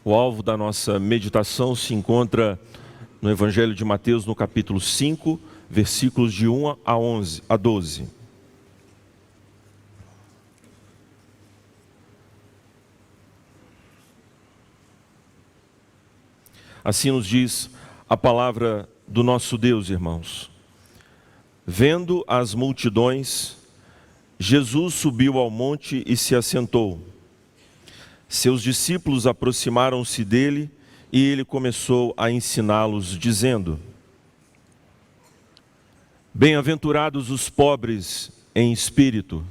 O alvo da nossa meditação se encontra no Evangelho de Mateus, no capítulo 5, versículos de 1 a 12. Assim nos diz a palavra do nosso Deus, irmãos. Vendo as multidões, Jesus subiu ao monte e se assentou. Seus discípulos aproximaram-se dele e ele começou a ensiná-los, dizendo: Bem-aventurados os pobres em espírito,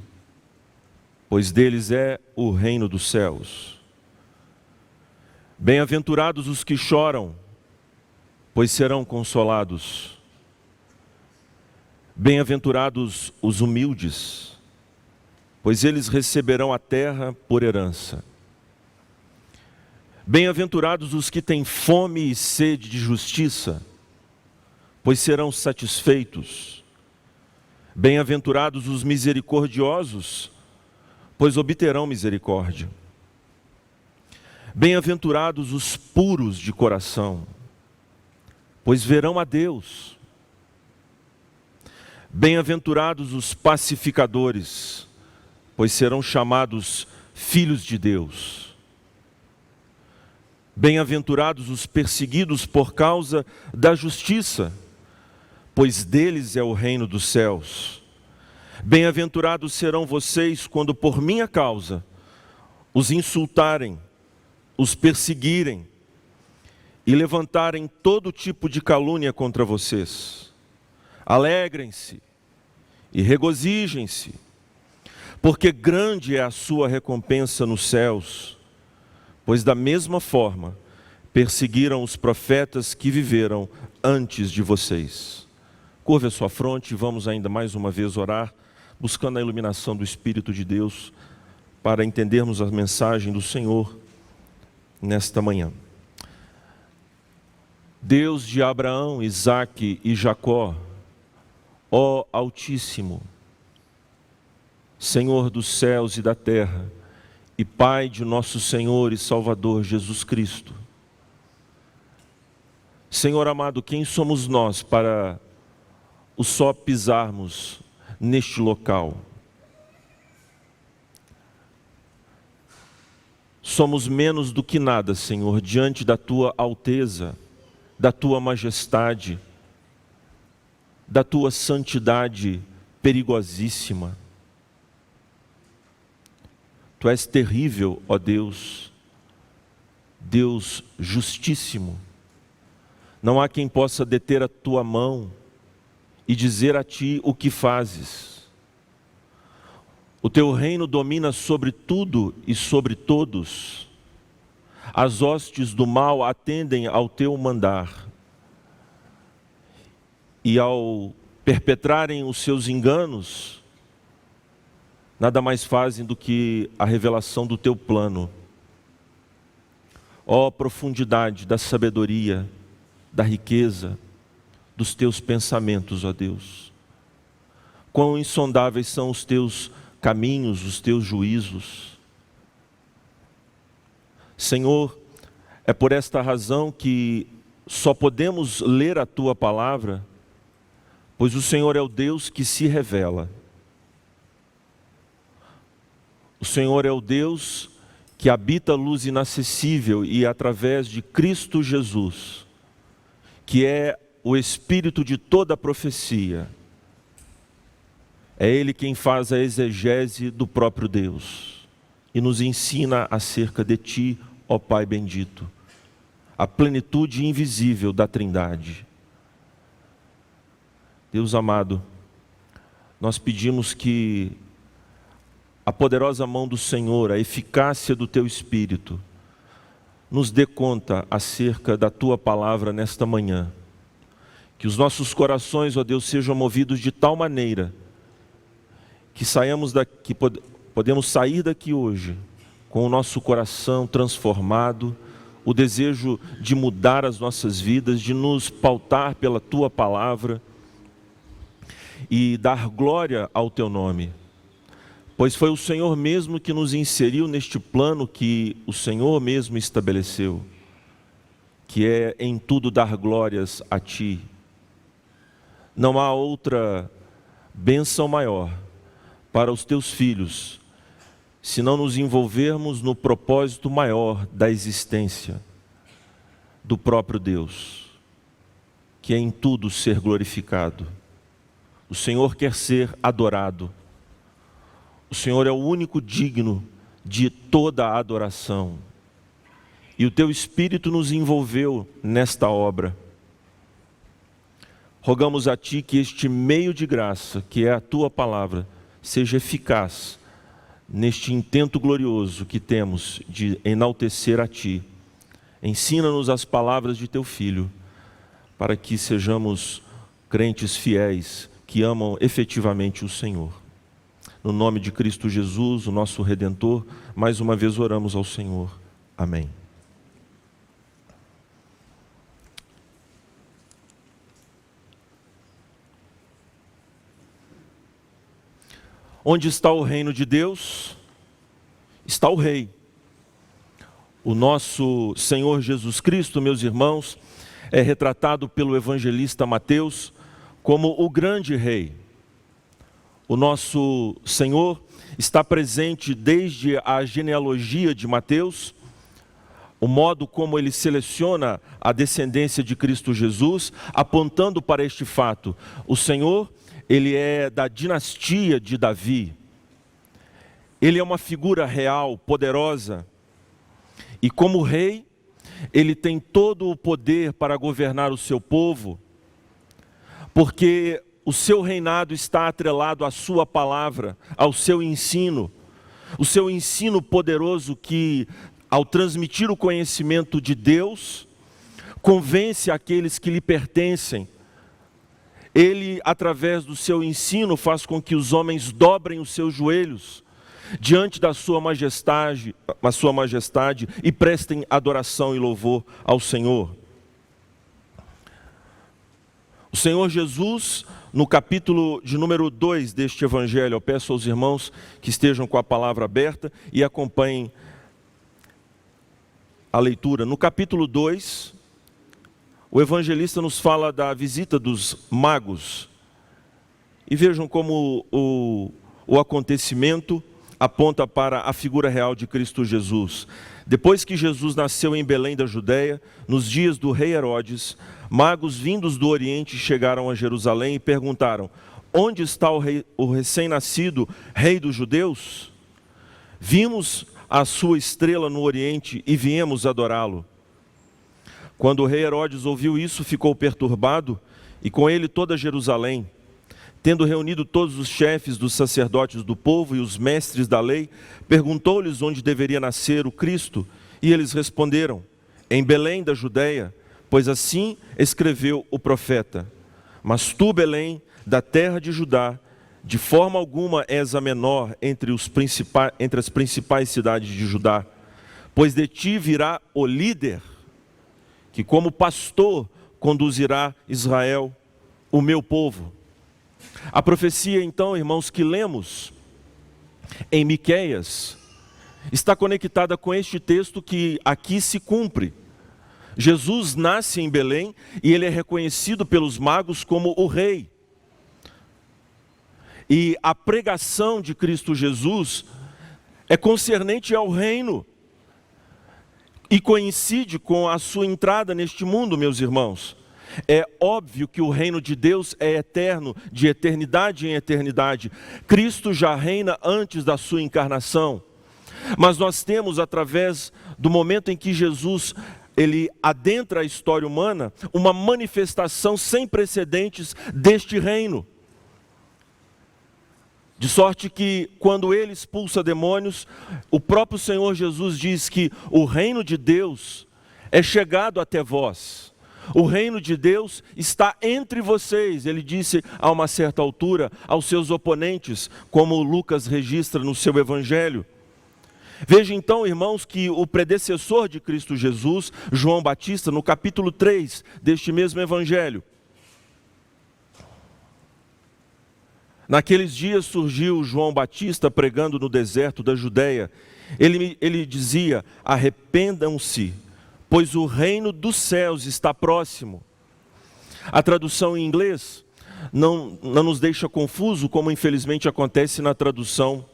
pois deles é o reino dos céus. Bem-aventurados os que choram, pois serão consolados. Bem-aventurados os humildes, pois eles receberão a terra por herança. Bem-aventurados os que têm fome e sede de justiça, pois serão satisfeitos. Bem-aventurados os misericordiosos, pois obterão misericórdia. Bem-aventurados os puros de coração, pois verão a Deus. Bem-aventurados os pacificadores, pois serão chamados filhos de Deus. Bem-aventurados os perseguidos por causa da justiça, pois deles é o reino dos céus. Bem-aventurados serão vocês quando por minha causa os insultarem, os perseguirem e levantarem todo tipo de calúnia contra vocês. Alegrem-se e regozijem-se, porque grande é a sua recompensa nos céus, pois da mesma forma perseguiram os profetas que viveram antes de vocês. Curve a sua fronte e vamos ainda mais uma vez orar, buscando a iluminação do Espírito de Deus, para entendermos a mensagem do Senhor nesta manhã. Deus de Abraão, Isaque e Jacó, ó Altíssimo, Senhor dos céus e da terra, e Pai de nosso Senhor e Salvador Jesus Cristo. Senhor amado, quem somos nós para o só pisarmos neste local? Somos menos do que nada, Senhor, diante da Tua alteza, da Tua majestade, da Tua santidade perigosíssima. Tu és terrível, ó Deus, Deus justíssimo. Não há quem possa deter a Tua mão e dizer a Ti o que fazes. O Teu reino domina sobre tudo e sobre todos. As hostes do mal atendem ao Teu mandar. E ao perpetrarem os seus enganos, nada mais fazem do que a revelação do Teu plano. Ó profundidade da sabedoria, da riqueza, dos Teus pensamentos, ó Deus. Quão insondáveis são os Teus caminhos, os Teus juízos. Senhor, é por esta razão que só podemos ler a Tua palavra, pois o Senhor é o Deus que se revela. O Senhor é o Deus que habita a luz inacessível e através de Cristo Jesus, que é o Espírito de toda a profecia, é Ele quem faz a exegese do próprio Deus e nos ensina acerca de Ti, ó Pai bendito, a plenitude invisível da Trindade. Deus amado, nós pedimos que a poderosa mão do Senhor, a eficácia do Teu Espírito, nos dê conta acerca da Tua palavra nesta manhã. Que os nossos corações, ó Deus, sejam movidos de tal maneira que podemos sair daqui hoje com o nosso coração transformado, o desejo de mudar as nossas vidas, de nos pautar pela Tua palavra e dar glória ao Teu nome. pois foi o Senhor mesmo que nos inseriu neste plano que o Senhor mesmo estabeleceu, que é em tudo dar glórias a Ti. Não há outra bênção maior para os Teus filhos, se não nos envolvermos no propósito maior da existência do próprio Deus, que é em tudo ser glorificado. O Senhor quer ser adorado. O Senhor é o único digno de toda a adoração. E o Teu Espírito nos envolveu nesta obra. Rogamos a Ti que este meio de graça, que é a Tua palavra, seja eficaz neste intento glorioso que temos de enaltecer a Ti. Ensina-nos as palavras de Teu Filho, para que sejamos crentes fiéis, que amam efetivamente o Senhor. No nome de Cristo Jesus, o nosso Redentor, mais uma vez oramos ao Senhor. Amém. Onde está o reino de Deus? Está o Rei. O nosso Senhor Jesus Cristo, meus irmãos, é retratado pelo evangelista Mateus como o grande Rei. O nosso Senhor está presente desde a genealogia de Mateus, o modo como ele seleciona a descendência de Cristo Jesus, apontando para este fato. O Senhor, ele é da dinastia de Davi. Ele é uma figura real, poderosa. E como rei, ele tem todo o poder para governar o seu povo, porque o seu reinado está atrelado à sua palavra, ao seu ensino. O seu ensino poderoso que, ao transmitir o conhecimento de Deus, convence aqueles que lhe pertencem. Ele, através do seu ensino, faz com que os homens dobrem os seus joelhos diante da sua majestade e prestem adoração e louvor ao Senhor. O Senhor Jesus, no capítulo de número 2 deste evangelho, eu peço aos irmãos que estejam com a palavra aberta e acompanhem a leitura. No capítulo 2, o evangelista nos fala da visita dos magos. E vejam como o acontecimento aponta para a figura real de Cristo Jesus. Depois que Jesus nasceu em Belém da Judéia, nos dias do rei Herodes, magos vindos do Oriente chegaram a Jerusalém e perguntaram: onde está o recém-nascido rei dos judeus? Vimos a sua estrela no Oriente e viemos adorá-lo. Quando o rei Herodes ouviu isso, ficou perturbado, e com ele toda Jerusalém. Tendo reunido todos os chefes dos sacerdotes do povo e os mestres da lei, perguntou-lhes onde deveria nascer o Cristo, e eles responderam: em Belém da Judéia, pois assim escreveu o profeta. Mas tu, Belém, da terra de Judá, de forma alguma és a menor entre as principais cidades de Judá, pois de ti virá o líder, que como pastor conduzirá Israel, o meu povo. A profecia, então, irmãos, que lemos em Miqueias, está conectada com este texto que aqui se cumpre. Jesus nasce em Belém e ele é reconhecido pelos magos como o rei. E a pregação de Cristo Jesus é concernente ao reino e coincide com a sua entrada neste mundo, meus irmãos. É óbvio que o reino de Deus é eterno, de eternidade em eternidade. Cristo já reina antes da sua encarnação. Mas nós temos, através do momento em que Jesus ele adentra a história humana, uma manifestação sem precedentes deste reino. De sorte que, quando ele expulsa demônios, o próprio Senhor Jesus diz que o reino de Deus é chegado até vós. O reino de Deus está entre vocês, ele disse a uma certa altura aos seus oponentes, como Lucas registra no seu evangelho. Veja então, irmãos, que o predecessor de Cristo Jesus, João Batista, no capítulo 3 deste mesmo evangelho, Naqueles dias surgiu João Batista pregando no deserto da Judeia. Ele dizia: arrependam-se, pois o reino dos céus está próximo. A tradução em inglês não nos deixa confuso, como infelizmente acontece na tradução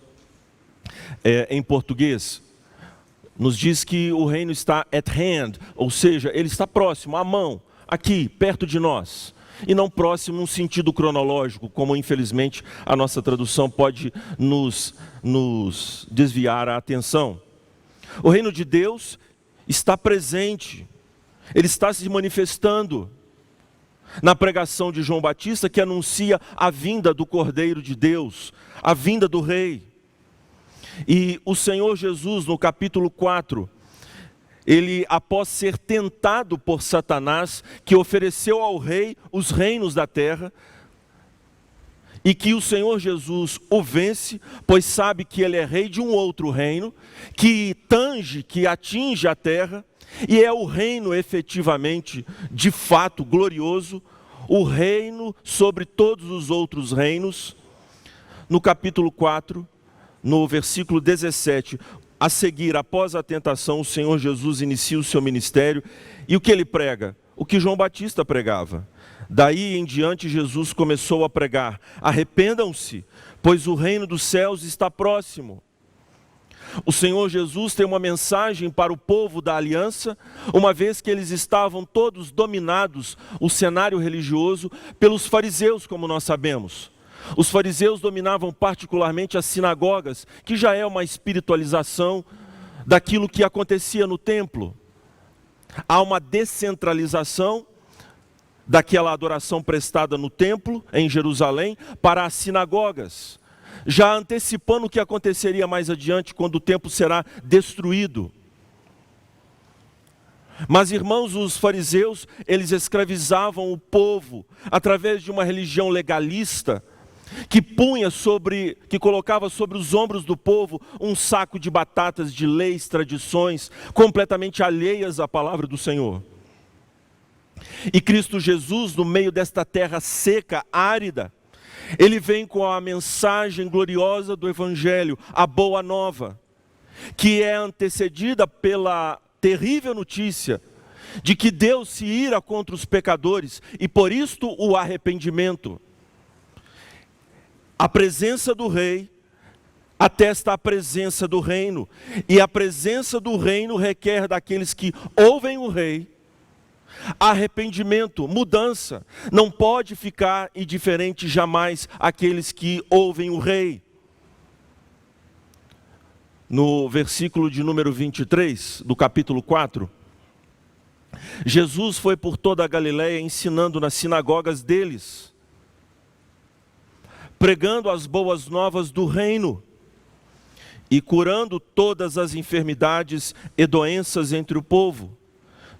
em português. Nos diz que o reino está at hand, ou seja, ele está próximo, à mão, aqui, perto de nós. E não próximo num sentido cronológico, como infelizmente a nossa tradução pode nos desviar a atenção. O reino de Deus está presente, ele está se manifestando na pregação de João Batista, que anuncia a vinda do Cordeiro de Deus, a vinda do Rei. E o Senhor Jesus, no capítulo 4, ele, após ser tentado por Satanás, que ofereceu ao rei os reinos da terra, e que o Senhor Jesus o vence, pois sabe que ele é rei de um outro reino, que atinge a terra, e é o reino efetivamente, de fato, glorioso, o reino sobre todos os outros reinos. No capítulo 4, no versículo 17, a seguir, após a tentação, o Senhor Jesus inicia o seu ministério, e o que ele prega? O que João Batista pregava. Daí em diante Jesus começou a pregar: arrependam-se, pois o reino dos céus está próximo. O Senhor Jesus tem uma mensagem para o povo da aliança, uma vez que eles estavam todos dominados, o cenário religioso, pelos fariseus, como nós sabemos. Os fariseus dominavam particularmente as sinagogas, que já é uma espiritualização daquilo que acontecia no templo. Há uma descentralização daquela adoração prestada no templo, em Jerusalém, para as sinagogas, já antecipando o que aconteceria mais adiante, quando o templo será destruído. Mas, irmãos, os fariseus, eles escravizavam o povo através de uma religião legalista, que colocava sobre os ombros do povo um saco de batatas de leis, tradições, completamente alheias à palavra do Senhor. E Cristo Jesus, no meio desta terra seca, árida, ele vem com a mensagem gloriosa do Evangelho, a boa nova, que é antecedida pela terrível notícia de que Deus se ira contra os pecadores, e por isto o arrependimento. A presença do Rei atesta a presença do reino, e a presença do reino requer daqueles que ouvem o Rei arrependimento, mudança. Não pode ficar indiferente jamais àqueles que ouvem o Rei. No versículo de número 23, do capítulo 4, Jesus foi por toda a Galileia ensinando nas sinagogas deles, pregando as boas novas do reino e curando todas as enfermidades e doenças entre o povo.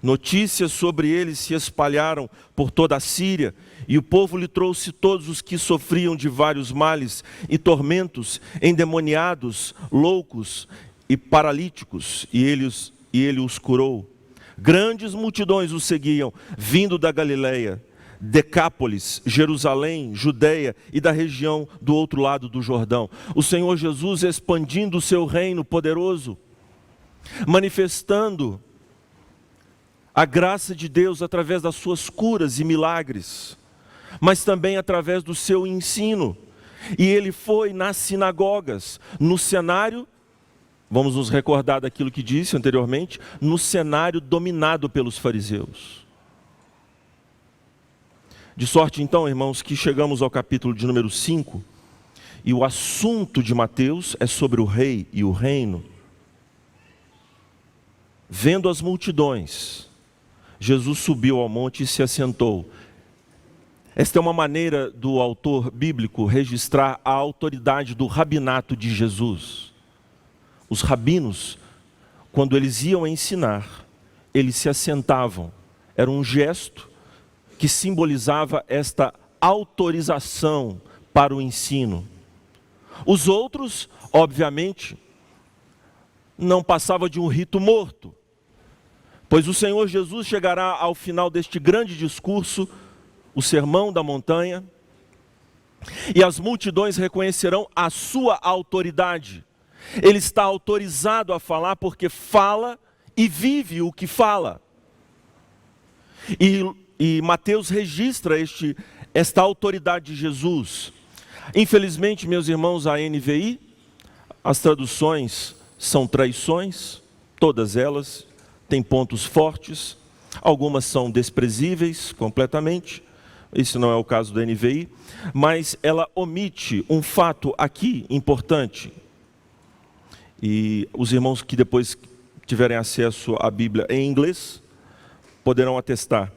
Notícias sobre ele se espalharam por toda a Síria, e o povo lhe trouxe todos os que sofriam de vários males e tormentos, endemoniados, loucos e paralíticos, e ele os curou. Grandes multidões o seguiam, vindo da Galileia, Decápolis, Jerusalém, Judeia e da região do outro lado do Jordão. O Senhor Jesus expandindo o seu reino poderoso, manifestando a graça de Deus através das suas curas e milagres, mas também através do seu ensino. E ele foi nas sinagogas, no cenário, vamos nos recordar daquilo que disse anteriormente, no cenário dominado pelos fariseus. De sorte então, irmãos, que chegamos ao capítulo de número 5, e o assunto de Mateus é sobre o rei e o reino. Vendo as multidões, Jesus subiu ao monte e se assentou. Esta é uma maneira do autor bíblico registrar a autoridade do rabinato de Jesus. Os rabinos, quando eles iam ensinar, eles se assentavam. Era um gesto que simbolizava esta autorização para o ensino. Os outros, obviamente, não passavam de um rito morto, pois o Senhor Jesus chegará ao final deste grande discurso, o Sermão da Montanha, E as multidões reconhecerão a sua autoridade. Ele está autorizado a falar porque fala e vive o que fala. E Mateus registra esta autoridade de Jesus. Infelizmente, meus irmãos, a NVI, as traduções são traições, todas elas têm pontos fortes, algumas são desprezíveis completamente, esse não é o caso da NVI, mas ela omite um fato aqui importante. E os irmãos que depois tiverem acesso à Bíblia em inglês, poderão atestar.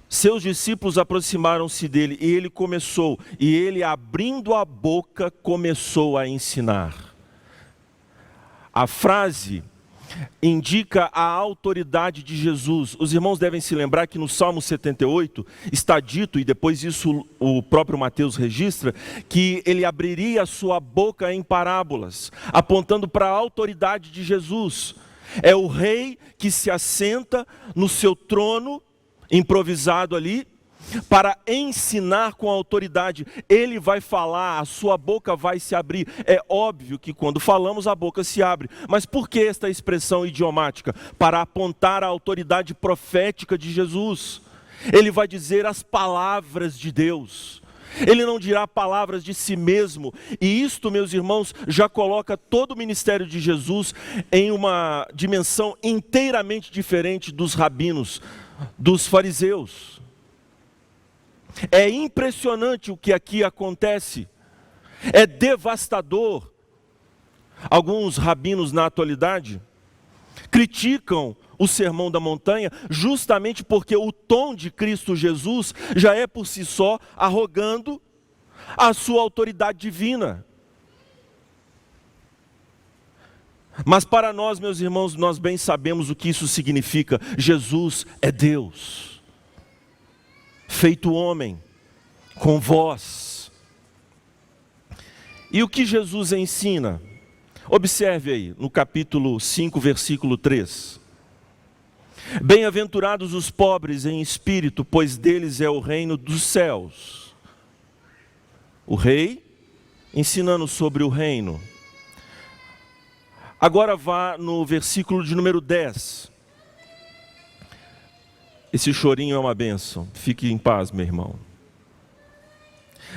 Seus discípulos aproximaram-se dele e ele abrindo a boca começou a ensinar. A frase indica a autoridade de Jesus. Os irmãos devem se lembrar que no Salmo 78 está dito, e depois isso o próprio Mateus registra, que ele abriria a sua boca em parábolas, apontando para a autoridade de Jesus. É o rei que se assenta no seu trono, improvisado ali, para ensinar com autoridade. Ele vai falar, a sua boca vai se abrir. É óbvio que quando falamos a boca se abre. Mas por que esta expressão idiomática? Para apontar a autoridade profética de Jesus. Ele vai dizer as palavras de Deus. Ele não dirá palavras de si mesmo. E isto, meus irmãos, já coloca todo o ministério de Jesus em uma dimensão inteiramente diferente dos rabinos, dos fariseus. É impressionante o que aqui acontece. É devastador. Alguns rabinos na atualidade criticam o Sermão da Montanha justamente porque o tom de Cristo Jesus já é por si só arrogando a sua autoridade divina. Mas para nós, meus irmãos, nós bem sabemos o que isso significa. Jesus é Deus, feito homem, com voz. E o que Jesus ensina? Observe aí, no capítulo 5, versículo 3. Bem-aventurados os pobres em espírito, pois deles é o reino dos céus. O rei ensinando sobre o reino. Agora vá no versículo de número 10. Esse chorinho é uma bênção. Fique em paz, meu irmão.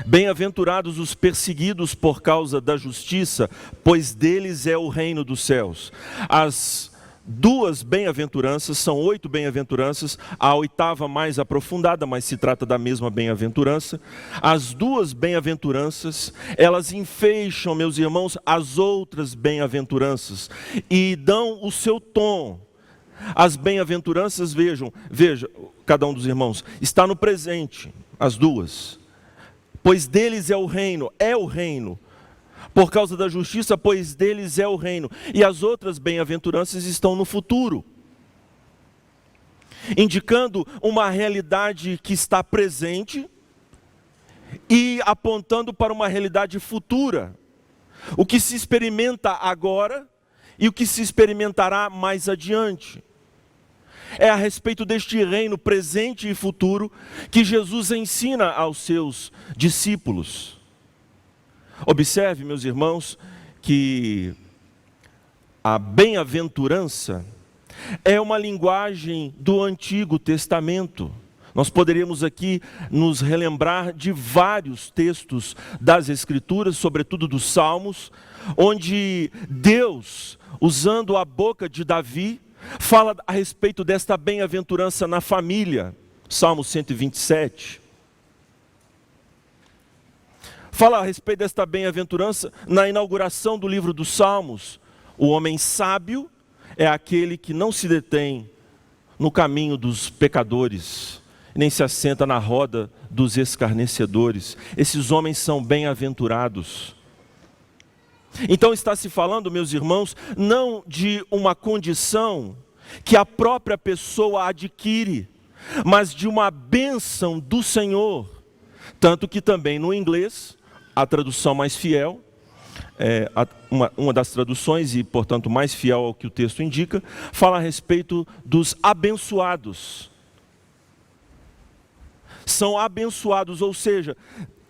Bem-aventurados os perseguidos por causa da justiça, pois deles é o reino dos céus. As duas bem-aventuranças, são 8 bem-aventuranças, a 8ª mais aprofundada, mas se trata da mesma bem-aventurança. As duas bem-aventuranças, elas enfeixam, meus irmãos, as outras bem-aventuranças e dão o seu tom. As bem-aventuranças, veja, cada um dos irmãos, está no presente, as duas. Pois deles é o reino, por causa da justiça, pois deles é o reino. E as outras bem-aventuranças estão no futuro, indicando uma realidade que está presente e apontando para uma realidade futura. O que se experimenta agora e o que se experimentará mais adiante. É a respeito deste reino presente e futuro que Jesus ensina aos seus discípulos. Observe, meus irmãos, que a bem-aventurança é uma linguagem do Antigo Testamento. Nós poderíamos aqui nos relembrar de vários textos das Escrituras, sobretudo dos Salmos, onde Deus, usando a boca de Davi, fala a respeito desta bem-aventurança na família. Salmo 127. Fala a respeito desta bem-aventurança na inauguração do livro dos Salmos. O homem sábio é aquele que não se detém no caminho dos pecadores, nem se assenta na roda dos escarnecedores. Esses homens são bem-aventurados. Então está se falando, meus irmãos, não de uma condição que a própria pessoa adquire, mas de uma bênção do Senhor. Tanto que também no inglês, a tradução mais fiel, uma das traduções e portanto mais fiel ao que o texto indica, fala a respeito dos abençoados. São abençoados, ou seja,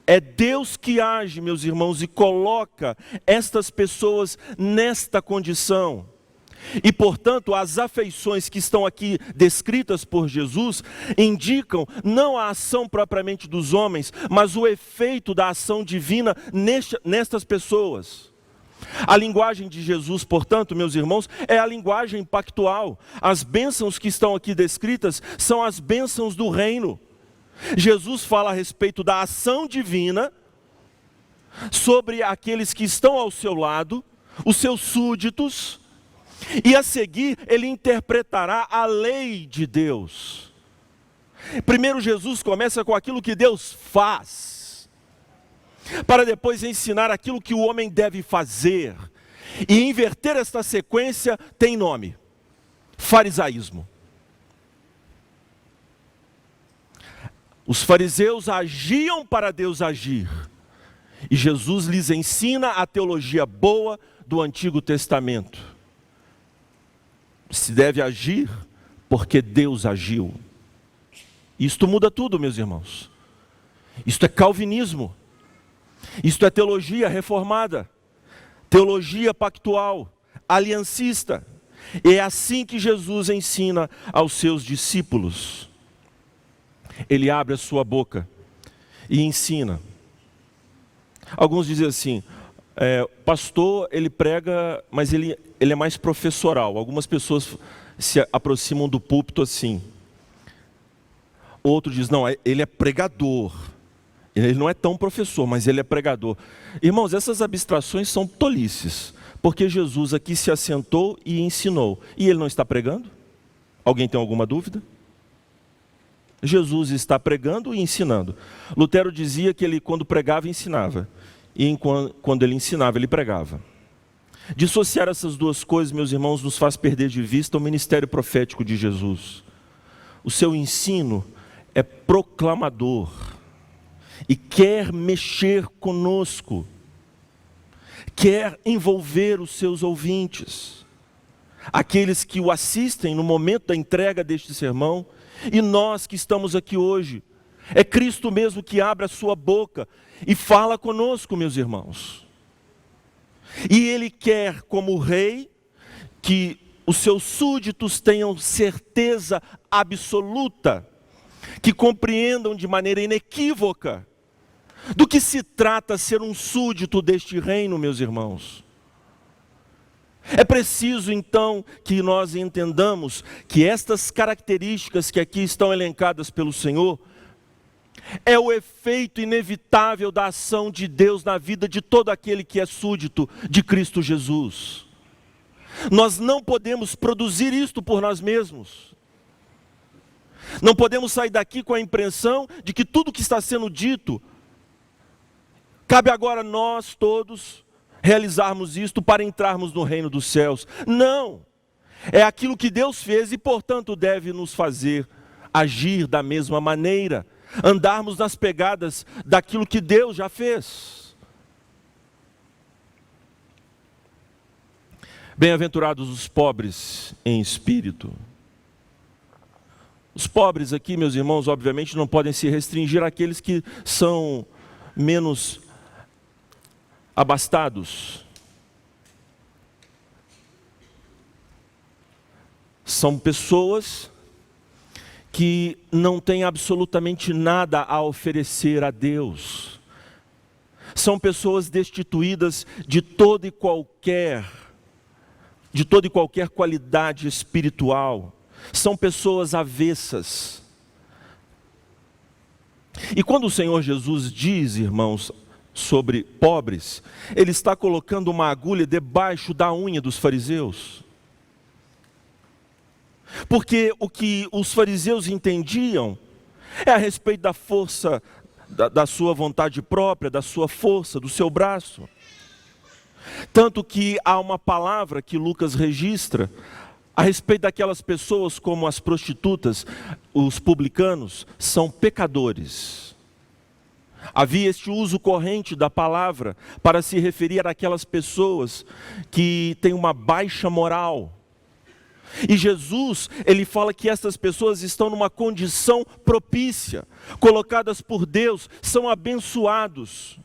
É Deus que age, meus irmãos, e coloca estas pessoas nesta condição. E, portanto, as afeições que estão aqui descritas por Jesus indicam não a ação propriamente dos homens, mas o efeito da ação divina nestas pessoas. A linguagem de Jesus, portanto, meus irmãos, é a linguagem pactual. As bênçãos que estão aqui descritas são as bênçãos do reino. Jesus fala a respeito da ação divina sobre aqueles que estão ao seu lado, os seus súditos, e a seguir ele interpretará a lei de Deus. Primeiro Jesus começa com aquilo que Deus faz, para depois ensinar aquilo que o homem deve fazer. E inverter esta sequência tem nome: farisaísmo. Os fariseus agiam para Deus agir, e Jesus lhes ensina a teologia boa do Antigo Testamento. Se deve agir porque Deus agiu. Isto muda tudo, meus irmãos. Isto é calvinismo. Isto é teologia reformada, teologia pactual, aliancista. É assim que Jesus ensina aos seus discípulos. Ele abre a sua boca e ensina. Alguns dizem assim: pastor, ele prega, mas ele é mais professoral. Algumas pessoas se aproximam do púlpito assim. Outro diz: não, ele é pregador. Ele não é tão professor, mas ele é pregador. Irmãos, essas abstrações são tolices, porque Jesus aqui se assentou e ensinou. E ele não está pregando? Alguém tem alguma dúvida? Jesus está pregando e ensinando. Lutero dizia que ele, quando pregava, ensinava. E quando ele ensinava, ele pregava. Dissociar essas duas coisas, meus irmãos, nos faz perder de vista o ministério profético de Jesus. O seu ensino é proclamador e quer mexer conosco, quer envolver os seus ouvintes, aqueles que o assistem no momento da entrega deste sermão, e nós que estamos aqui hoje. É Cristo mesmo que abre a sua boca e fala conosco, meus irmãos. E Ele quer, como rei, que os seus súditos tenham certeza absoluta, que compreendam de maneira inequívoca do que se trata ser um súdito deste reino, meus irmãos. É preciso então que nós entendamos que estas características que aqui estão elencadas pelo Senhor é o efeito inevitável da ação de Deus na vida de todo aquele que é súdito de Cristo Jesus. Nós não podemos produzir isto por nós mesmos. Não podemos sair daqui com a impressão de que tudo que está sendo dito cabe agora nós todos realizarmos isto para entrarmos no reino dos céus. Não! É aquilo que Deus fez e, portanto, deve nos fazer agir da mesma maneira, andarmos nas pegadas daquilo que Deus já fez. Bem-aventurados os pobres em espírito. Os pobres aqui, meus irmãos, obviamente não podem se restringir àqueles que são menos abastados. São pessoas que não têm absolutamente nada a oferecer a Deus. São pessoas destituídas de toda e qualquer qualidade espiritual. São pessoas avessas. E quando o Senhor Jesus diz, irmãos, sobre pobres, Ele está colocando uma agulha debaixo da unha dos fariseus. Porque o que os fariseus entendiam é a respeito da força, da sua vontade própria, da sua força, do seu braço. Tanto que há uma palavra que Lucas registra a respeito daquelas pessoas como as prostitutas, os publicanos, são pecadores. Havia este uso corrente da palavra para se referir àquelas pessoas que têm uma baixa moral. E Jesus, ele fala que essas pessoas estão numa condição propícia, colocadas por Deus, são abençoados.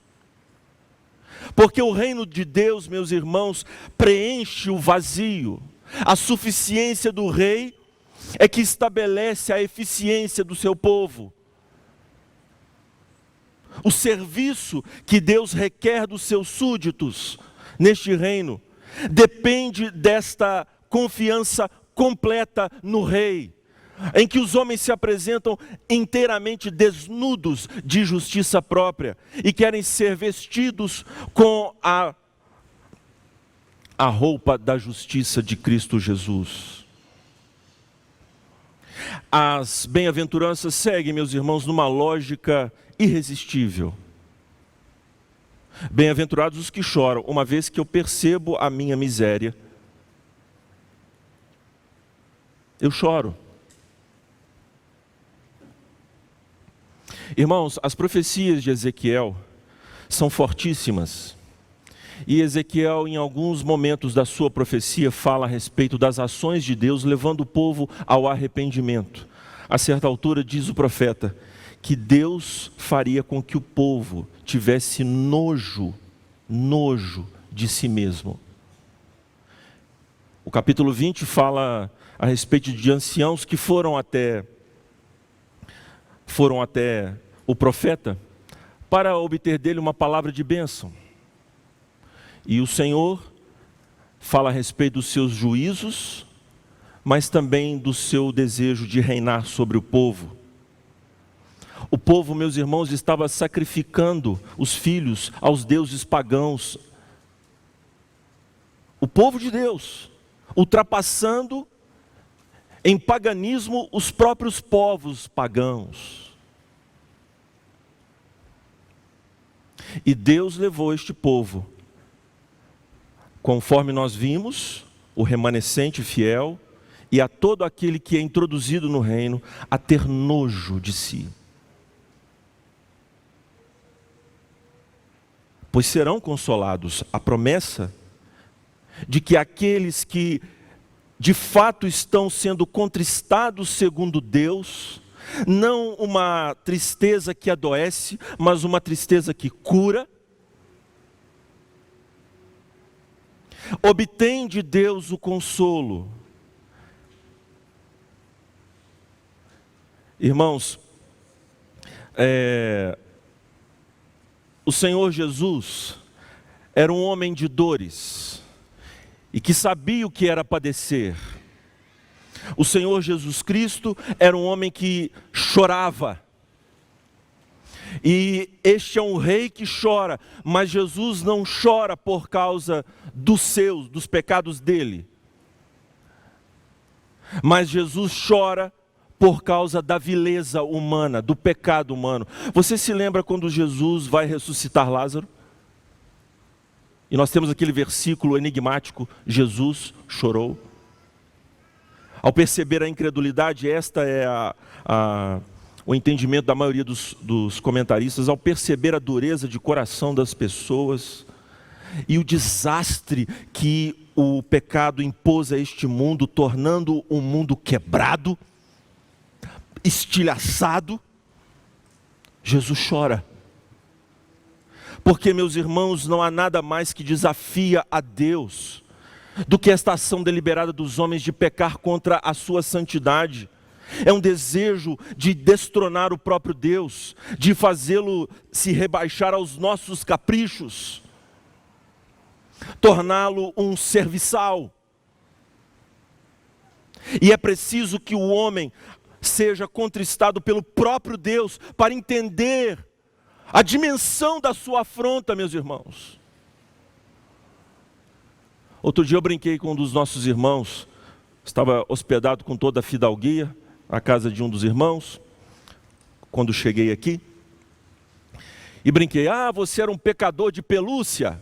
Porque o reino de Deus, meus irmãos, preenche o vazio. A suficiência do rei é que estabelece a eficiência do seu povo. O serviço que Deus requer dos seus súditos neste reino depende desta confiança completa no rei, em que os homens se apresentam inteiramente desnudos de justiça própria e querem ser vestidos com a roupa da justiça de Cristo Jesus. As bem-aventuranças seguem, meus irmãos, numa lógica irresistível. Bem-aventurados os que choram, uma vez que eu percebo a minha miséria, eu choro. Irmãos, as profecias de Ezequiel são fortíssimas. E Ezequiel, em alguns momentos da sua profecia, fala a respeito das ações de Deus, levando o povo ao arrependimento. A certa altura, diz o profeta, que Deus faria com que o povo tivesse nojo de si mesmo. O capítulo 20 fala a respeito de anciãos que foram até o profeta para obter dele uma palavra de bênção. E o Senhor fala a respeito dos seus juízos, mas também do seu desejo de reinar sobre o povo. O povo, meus irmãos, estava sacrificando os filhos aos deuses pagãos. O povo de Deus, ultrapassando em paganismo os próprios povos pagãos. E Deus levou este povo, conforme nós vimos, o remanescente fiel, e a todo aquele que é introduzido no reino, a ter nojo de si. Pois serão consolados. A promessa de que aqueles que de fato estão sendo contristados segundo Deus, não uma tristeza que adoece, mas uma tristeza que cura, obtém de Deus o consolo. Irmãos, o Senhor Jesus era um homem de dores e que sabia o que era padecer. O Senhor Jesus Cristo era um homem que chorava. E este é um rei que chora, mas Jesus não chora por causa dos pecados dele. Mas Jesus chora por causa da vileza humana, do pecado humano. Você se lembra quando Jesus vai ressuscitar Lázaro? E nós temos aquele versículo enigmático, Jesus chorou. Ao perceber a incredulidade, esta é o entendimento da maioria dos comentaristas, ao perceber a dureza de coração das pessoas e o desastre que o pecado impôs a este mundo, tornando um mundo quebrado, estilhaçado, Jesus chora. Porque, meus irmãos, não há nada mais que desafia a Deus do que esta ação deliberada dos homens de pecar contra a sua santidade. É um desejo de destronar o próprio Deus, de fazê-lo se rebaixar aos nossos caprichos, torná-lo um serviçal. E é preciso que o homem seja contristado pelo próprio Deus para entender a dimensão da sua afronta, meus irmãos. Outro dia eu brinquei com um dos nossos irmãos, estava hospedado com toda a fidalguia, na casa de um dos irmãos, quando cheguei aqui, e brinquei, você era um pecador de pelúcia.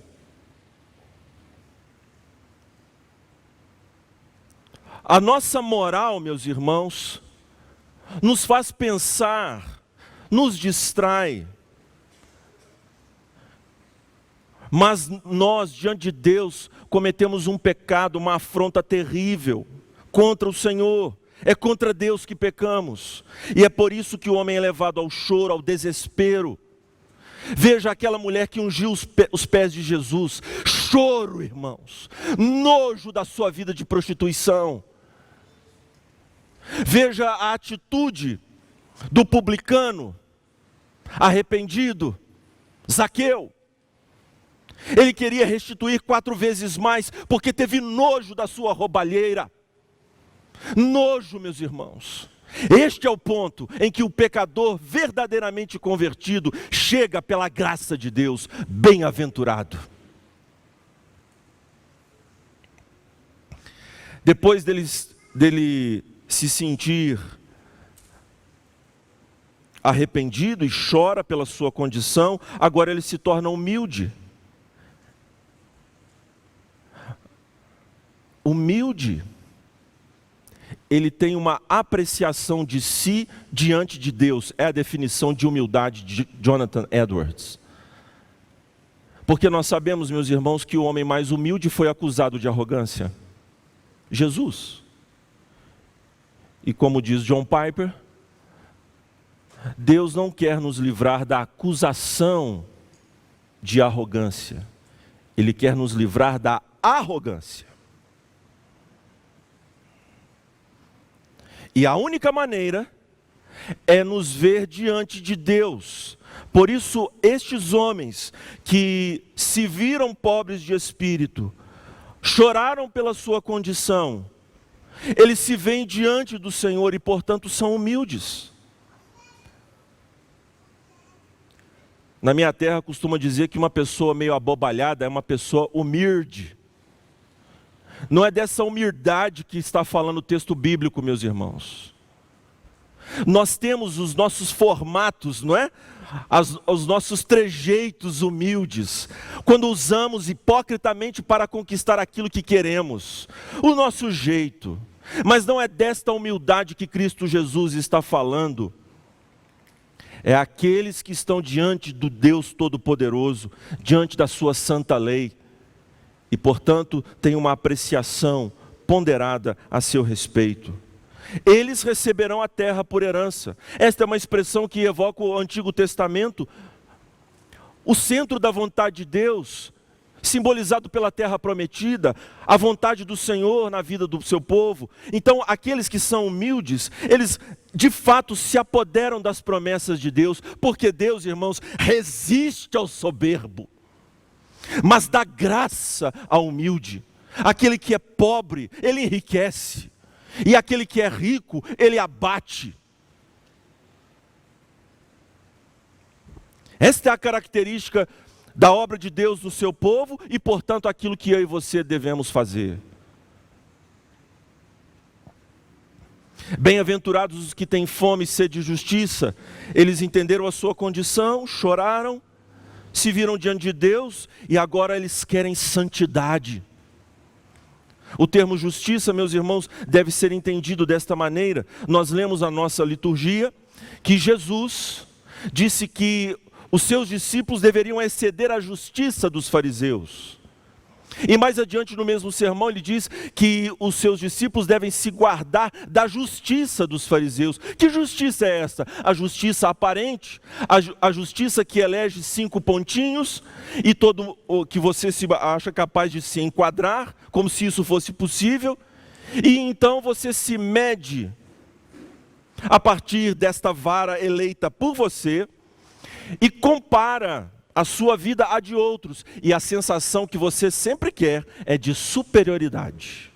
A nossa moral, meus irmãos, nos faz pensar, nos distrai, mas nós, diante de Deus, cometemos um pecado, uma afronta terrível contra o Senhor, é contra Deus que pecamos. E é por isso que o homem é levado ao choro, ao desespero. Veja aquela mulher que ungiu os pés de Jesus. Choro, irmãos, nojo da sua vida de prostituição. Veja a atitude do publicano, arrependido, Zaqueu. Ele queria restituir 4 vezes mais, porque teve nojo da sua roubalheira. Nojo, meus irmãos. Este é o ponto em que o pecador verdadeiramente convertido chega pela graça de Deus, bem-aventurado. Depois dele se sentir arrependido e chora pela sua condição, agora ele se torna humilde. Humilde. Ele tem uma apreciação de si diante de Deus. É a definição de humildade de Jonathan Edwards. Porque nós sabemos, meus irmãos, que o homem mais humilde foi acusado de arrogância. Jesus. E como diz John Piper, Deus não quer nos livrar da acusação de arrogância. Ele quer nos livrar da arrogância. E a única maneira é nos ver diante de Deus. Por isso, estes homens que se viram pobres de espírito, choraram pela sua condição, eles se veem diante do Senhor e, portanto, são humildes. Na minha terra, costuma dizer que uma pessoa meio abobalhada é uma pessoa humilde. Não é dessa humildade que está falando o texto bíblico, meus irmãos. Nós temos os nossos formatos, não é? Os nossos trejeitos humildes, quando usamos hipocritamente para conquistar aquilo que queremos, o nosso jeito. Mas não é desta humildade que Cristo Jesus está falando. É aqueles que estão diante do Deus Todo-Poderoso, diante da sua santa lei. E, portanto, tem uma apreciação ponderada a seu respeito. Eles receberão a terra por herança. Esta é uma expressão que evoca o Antigo Testamento. O centro da vontade de Deus, simbolizado pela terra prometida, a vontade do Senhor na vida do seu povo. Então, aqueles que são humildes, eles de fato se apoderam das promessas de Deus, porque Deus, irmãos, resiste ao soberbo, mas dá graça ao humilde. Aquele que é pobre, ele enriquece, e aquele que é rico, ele abate. Esta é a característica da obra de Deus no seu povo, e portanto aquilo que eu e você devemos fazer. Bem-aventurados os que têm fome e sede de justiça, eles entenderam a sua condição, choraram, se viram diante de Deus e agora eles querem santidade. O termo justiça, meus irmãos, deve ser entendido desta maneira. Nós lemos na nossa liturgia que Jesus disse que os seus discípulos deveriam exceder a justiça dos fariseus. E mais adiante no mesmo sermão ele diz que os seus discípulos devem se guardar da justiça dos fariseus. Que justiça é essa? A justiça aparente, a justiça que elege 5 pontinhos e todo o que você se acha capaz de se enquadrar, como se isso fosse possível. E então você se mede a partir desta vara eleita por você e compara a sua vida à de outros, e a sensação que você sempre quer é de superioridade.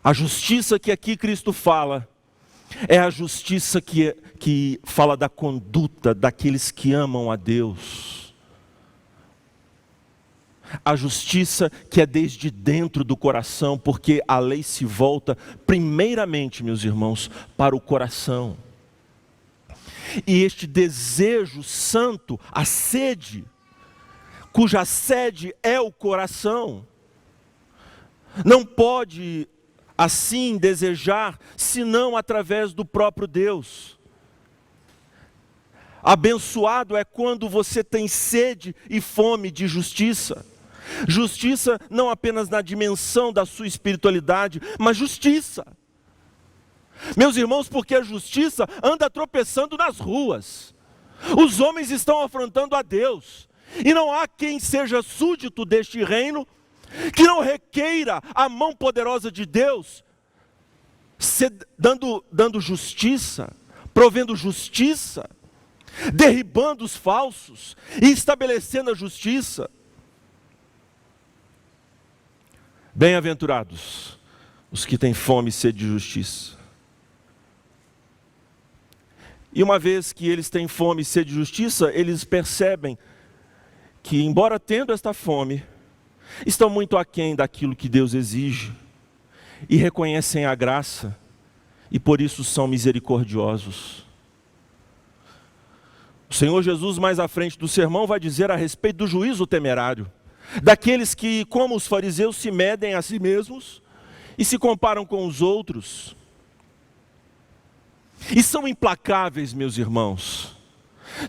A justiça que aqui Cristo fala, é a justiça que fala da conduta daqueles que amam a Deus. A justiça que é desde dentro do coração, porque a lei se volta primeiramente, meus irmãos, para o coração. E este desejo santo, a sede, cuja sede é o coração, não pode assim desejar, senão através do próprio Deus. Abençoado é quando você tem sede e fome de justiça. Justiça não apenas na dimensão da sua espiritualidade, mas justiça. Meus irmãos, porque a justiça anda tropeçando nas ruas. Os homens estão afrontando a Deus. E não há quem seja súdito deste reino que não requeira a mão poderosa de Deus, dando justiça, provendo justiça, derribando os falsos e estabelecendo a justiça. Bem-aventurados os que têm fome e sede de justiça. E uma vez que eles têm fome e sede de justiça, eles percebem que, embora tendo esta fome, estão muito aquém daquilo que Deus exige, e reconhecem a graça, e por isso são misericordiosos. O Senhor Jesus, mais à frente do sermão, vai dizer a respeito do juízo temerário, daqueles que, como os fariseus, se medem a si mesmos e se comparam com os outros, e são implacáveis, meus irmãos.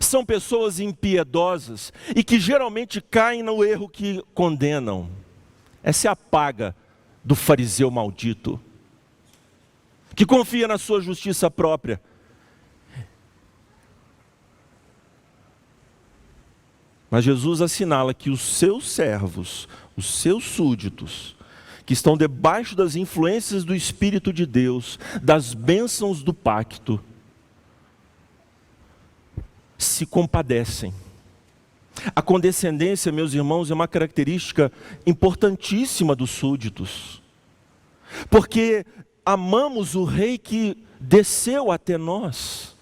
São pessoas impiedosas e que geralmente caem no erro que condenam. Essa é a paga do fariseu maldito, que confia na sua justiça própria. Mas Jesus assinala que os seus servos, os seus súditos, que estão debaixo das influências do Espírito de Deus, das bênçãos do pacto, se compadecem. A condescendência, meus irmãos, é uma característica importantíssima dos súditos, porque amamos o Rei que desceu até nós.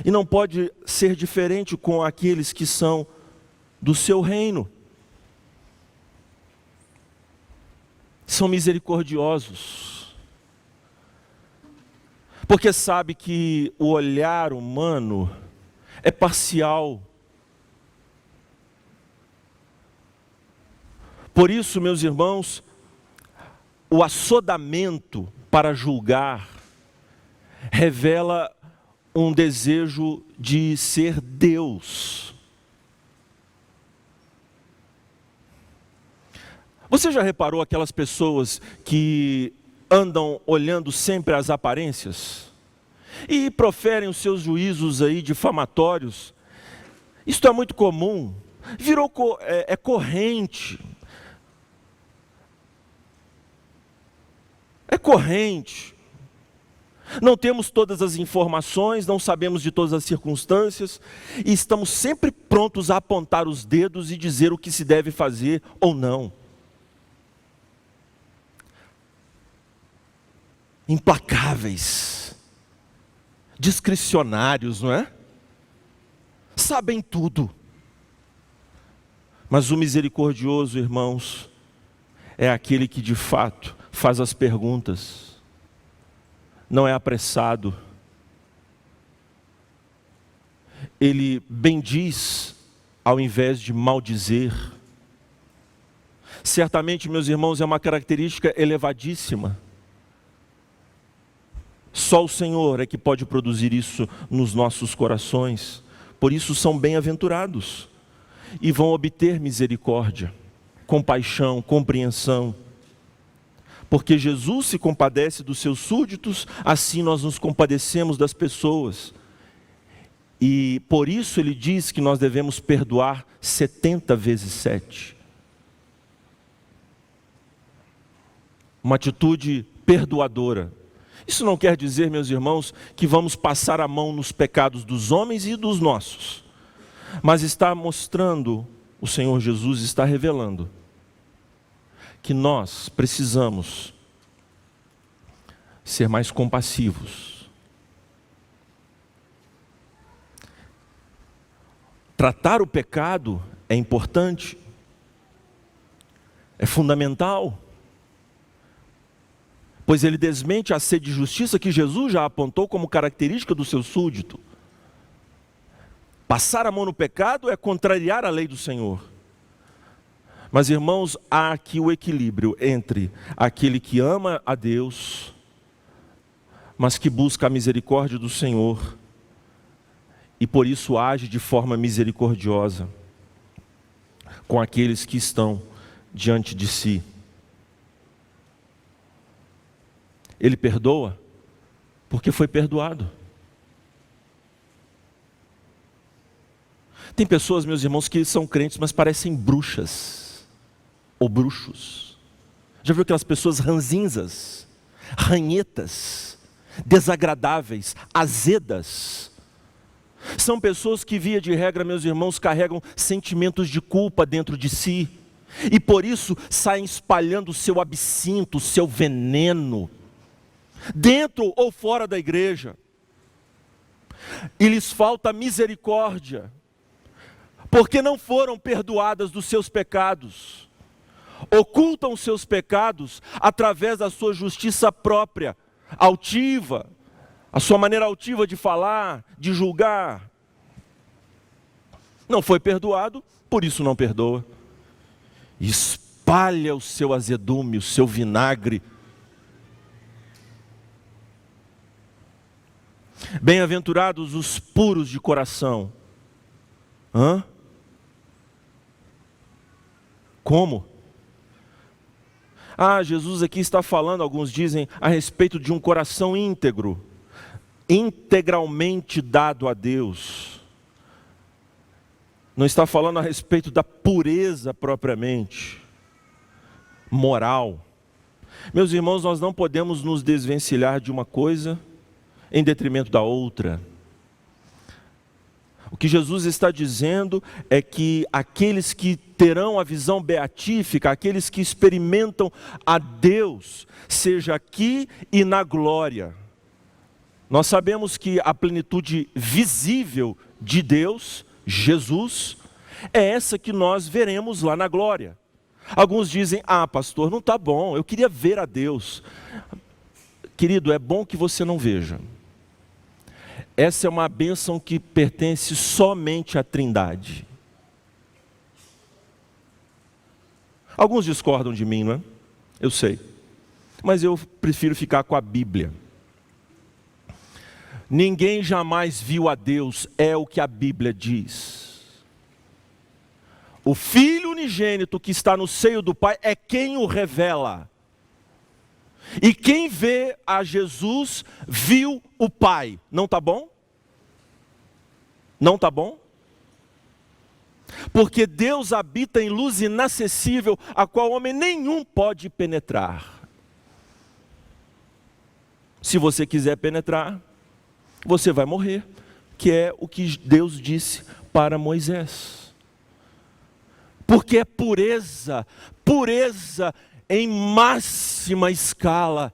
E não pode ser diferente com aqueles que são do seu reino. São misericordiosos, porque sabe que o olhar humano é parcial. Por isso, meus irmãos, o assodamento para julgar revela um desejo de ser Deus. Você já reparou aquelas pessoas que andam olhando sempre as aparências e proferem os seus juízos aí difamatórios? Isto é muito comum, virou corrente. É corrente. Não temos todas as informações, não sabemos de todas as circunstâncias, e estamos sempre prontos a apontar os dedos e dizer o que se deve fazer ou não. Implacáveis, discricionários, não é? Sabem tudo. Mas o misericordioso, irmãos, é aquele que de fato faz as perguntas, não é apressado. Ele bendiz ao invés de maldizer. Certamente, meus irmãos, é uma característica elevadíssima. Só o Senhor é que pode produzir isso nos nossos corações. Por isso são bem-aventurados e vão obter misericórdia, compaixão, compreensão. Porque Jesus se compadece dos seus súditos, assim nós nos compadecemos das pessoas. E por isso ele diz que nós devemos perdoar 70 vezes 7. Uma atitude perdoadora. Isso não quer dizer, meus irmãos, que vamos passar a mão nos pecados dos homens e dos nossos. Mas está mostrando, o Senhor Jesus está revelando, que nós precisamos ser mais compassivos. Tratar o pecado é importante, é fundamental, pois ele desmente a sede de justiça que Jesus já apontou como característica do seu súdito. Passar a mão no pecado é contrariar a lei do Senhor. Mas, irmãos, há aqui o equilíbrio entre aquele que ama a Deus, mas que busca a misericórdia do Senhor, e por isso age de forma misericordiosa com aqueles que estão diante de si. Ele perdoa porque foi perdoado. Tem pessoas, meus irmãos, que são crentes, mas parecem bruxas ou bruxos. Já viu aquelas pessoas ranzinzas, ranhetas, desagradáveis, azedas? São pessoas que, via de regra, meus irmãos, carregam sentimentos de culpa dentro de si, e por isso saem espalhando o seu absinto, o seu veneno, dentro ou fora da igreja. E lhes falta misericórdia, porque não foram perdoadas dos seus pecados. Ocultam os seus pecados através da sua justiça própria, altiva, a sua maneira altiva de falar, de julgar. Não foi perdoado, por isso não perdoa. Espalha o seu azedume, o seu vinagre. Bem-aventurados os puros de coração. Como? Jesus aqui está falando, alguns dizem, a respeito de um coração íntegro, integralmente dado a Deus. Não está falando a respeito da pureza propriamente, moral. Meus irmãos, nós não podemos nos desvencilhar de uma coisa em detrimento da outra. O que Jesus está dizendo é que aqueles que terão a visão beatífica, aqueles que experimentam a Deus, seja aqui e na glória. Nós sabemos que a plenitude visível de Deus, Jesus, é essa que nós veremos lá na glória. Alguns dizem, pastor, não está bom, eu queria ver a Deus. Querido, é bom que você não veja. Essa é uma bênção que pertence somente à Trindade. Alguns discordam de mim, não é? Eu sei. Mas eu prefiro ficar com a Bíblia. Ninguém jamais viu a Deus, é o que a Bíblia diz. O Filho unigênito que está no seio do Pai é quem o revela. E quem vê a Jesus, viu o Pai. Não está bom? Não está bom? Porque Deus habita em luz inacessível, a qual homem nenhum pode penetrar. Se você quiser penetrar, você vai morrer, que é o que Deus disse para Moisés. Porque é pureza, pureza em máxima escala.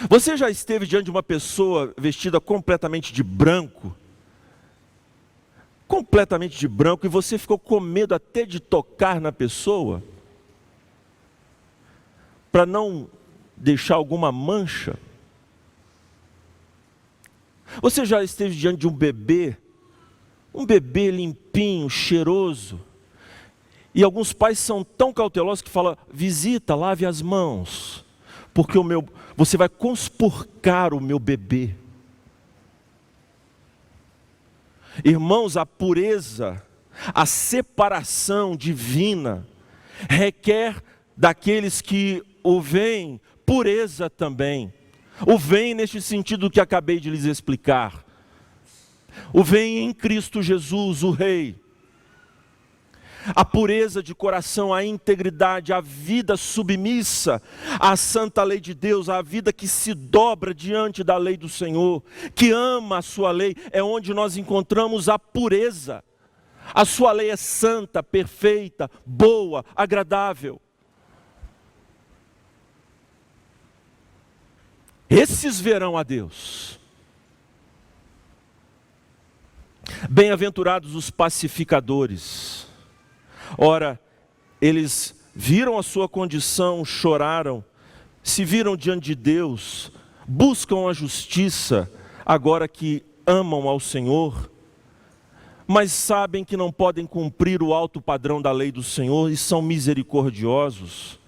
Você já esteve diante de uma pessoa vestida completamente de branco? Completamente de branco, e você ficou com medo até de tocar na pessoa? Para não deixar alguma mancha? Você já esteve diante de um bebê limpinho, cheiroso, e alguns pais são tão cautelosos que falam, visita, lave as mãos, porque você vai conspurcar o meu bebê. Irmãos, a pureza, a separação divina, requer daqueles que o veem, pureza também. O veem neste sentido que acabei de lhes explicar. O veem em Cristo Jesus, o Rei. A pureza de coração, a integridade, a vida submissa à santa lei de Deus, a vida que se dobra diante da lei do Senhor, que ama a sua lei, é onde nós encontramos a pureza. A sua lei é santa, perfeita, boa, agradável. Esses verão a Deus. Bem-aventurados os pacificadores. Ora, eles viram a sua condição, choraram, se viram diante de Deus, buscam a justiça, agora que amam ao Senhor, mas sabem que não podem cumprir o alto padrão da lei do Senhor e são misericordiosos.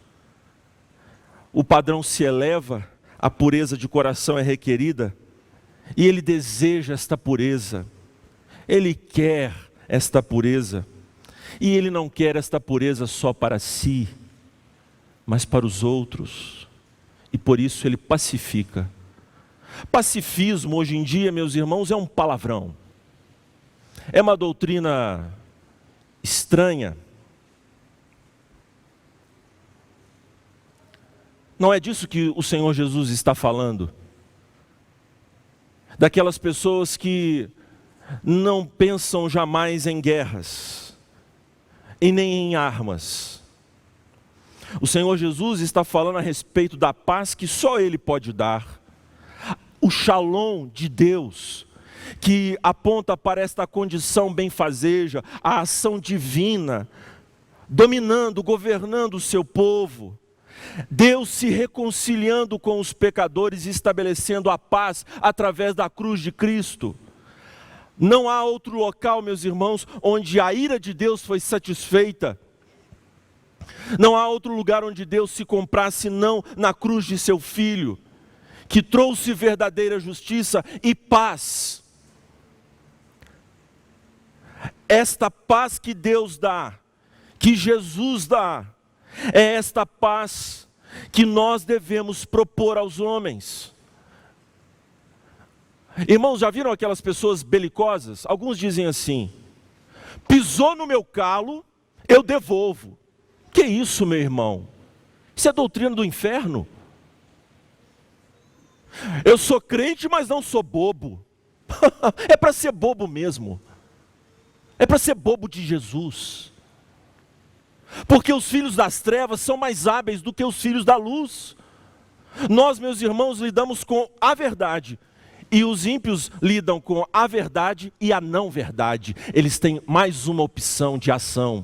O padrão se eleva, a pureza de coração é requerida, E Ele deseja esta pureza, Ele quer esta pureza, e Ele não quer esta pureza só para si, mas para os outros, e por isso Ele pacifica. Pacifismo hoje em dia, meus irmãos, é um palavrão, é uma doutrina estranha. Não é disso que o Senhor Jesus está falando. Daquelas pessoas que não pensam jamais em guerras, e nem em armas. O Senhor Jesus está falando a respeito da paz que só Ele pode dar. O shalom de Deus, que aponta para esta condição benfazeja, a ação divina, dominando, governando o seu povo. Deus se reconciliando com os pecadores e estabelecendo a paz através da cruz de Cristo. Não há outro local, meus irmãos, onde a ira de Deus foi satisfeita. Não há outro lugar onde Deus se comprasse senão na cruz de seu Filho, que trouxe verdadeira justiça e paz. Esta paz que Deus dá, que Jesus dá, é esta paz que nós devemos propor aos homens. Irmãos, já viram aquelas pessoas belicosas? Alguns dizem assim: pisou no meu calo, eu devolvo. Que isso, meu irmão? Isso é doutrina do inferno. Eu sou crente, mas não sou bobo. É para ser bobo mesmo. É para ser bobo de Jesus. Porque os filhos das trevas são mais hábeis do que os filhos da luz. Nós, meus irmãos, lidamos com a verdade, e os ímpios lidam com a verdade e a não verdade. Eles têm mais uma opção de ação.